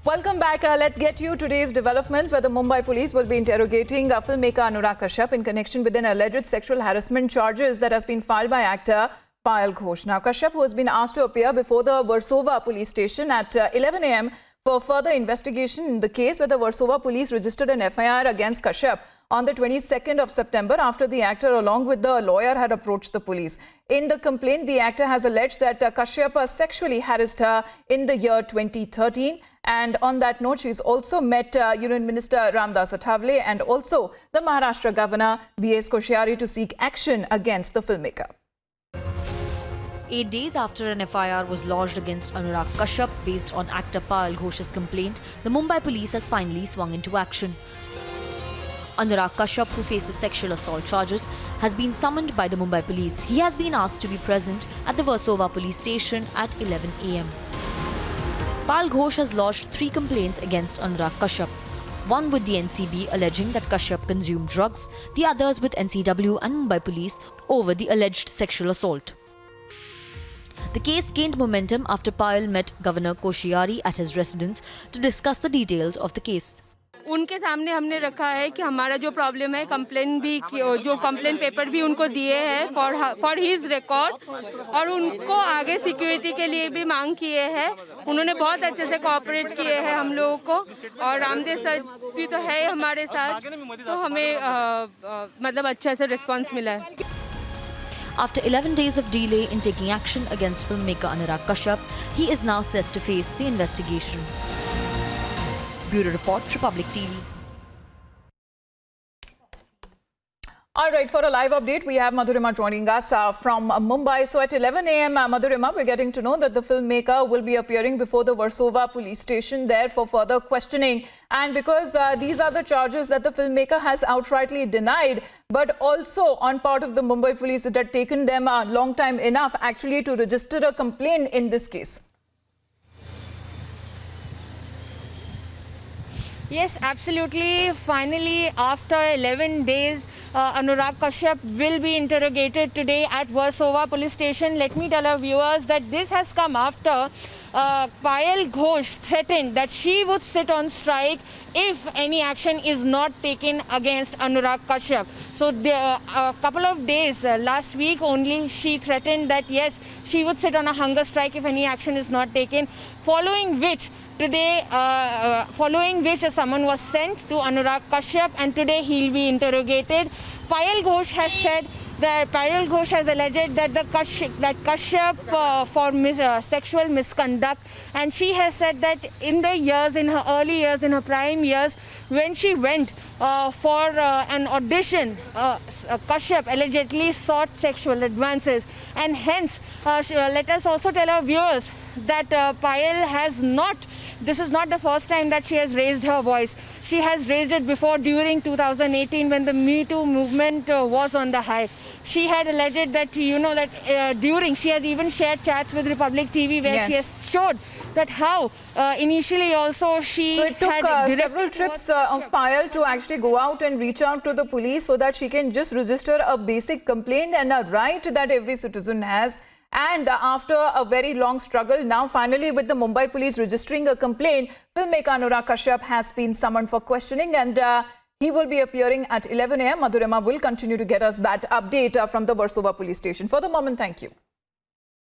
Welcome back. Let's get you today's developments where the Mumbai police will be interrogating filmmaker Anurag Kashyap in connection with an alleged sexual harassment charges that has been filed by actor Payal Ghosh. Now, Kashyap, who has been asked to appear before the Versova police station at 11 a.m. for further investigation in the case where the Versova police registered an FIR against Kashyap on the 22nd of September after the actor along with the lawyer had approached the police. In the complaint, the actor has alleged that Kashyap sexually harassed her in the year 2013. And on that note, she's also met Union Minister Ramdas Athavale and also the Maharashtra Governor B.S. Koshyari to seek action against the filmmaker. 8 days after an FIR was lodged against Anurag Kashyap based on actor Payal Ghosh's complaint, the Mumbai police has finally swung into action. Anurag Kashyap, who faces sexual assault charges, has been summoned by the Mumbai police. He has been asked to be present at the Versova police station at 11 a.m. Payal Ghosh has lodged 3 complaints against Anurag Kashyap. One with the NCB alleging that Kashyap consumed drugs, the others with NCW and Mumbai police over the alleged sexual assault. The case gained momentum after Payal met Governor Koshyari at his residence to discuss the details of the case. उनके सामने हमने रखा है कि हमारा जो problem है complain भी जो कंप्लेन पेपर भी उनको दिए हैं फॉर हिज रिकॉर्ड और उनको आगे सिक्योरिटी के लिए भी मांग किए हैं. उन्होंने बहुत अच्छे से कोऑपरेट किए हैं हम लोगों को और रामदेव सर भी तो है हमारे साथ तो हमें मतलब अच्छा से रिस्पांस मिला है. After 11 days of delay in taking action against filmmaker Anurag Kashyap, he is now set to face the investigation. Bureau Report, Republic TV. All right, for a live update, we have Madhurima joining us from Mumbai. So at 11 a.m., Madhurima, we're getting to know that the filmmaker will be appearing before the Versova police station there for further questioning. And because these are the charges that the filmmaker has outrightly denied, but also on part of the Mumbai police, it had taken them a long time enough actually to register a complaint in this case. Yes, absolutely. Finally, after 11 days, Anurag Kashyap will be interrogated today at Versova police station. Let me tell our viewers that this has come after Payal Ghosh threatened that she would sit on strike if any action is not taken against Anurag Kashyap. So a couple of days, last week only, she threatened that yes, she would sit on a hunger strike if any action is not taken, following which today, a summon was sent to Anurag Kashyap and today he'll be interrogated. Payal Ghosh has said that Payal Ghosh has alleged that Kashyap for sexual misconduct, and she has said that in her early years, in her prime years, when she went for an audition, Kashyap allegedly sought sexual advances, and hence let us also tell our viewers that Payal has not. This is not the first time that she has raised her voice. She has raised it before during 2018 when the Me Too movement was on the high. She had alleged that, she has even shared chats with Republic TV where she has showed that how initially also she So it took several trips of Payal to actually go out and reach out to the police so that she can just register a basic complaint and a right that every citizen has. And after a very long struggle, now finally with the Mumbai police registering a complaint, filmmaker Anurag Kashyap has been summoned for questioning and he will be appearing at 11 a.m. Madhurima will continue to get us that update from the Versova police station. For the moment, thank you.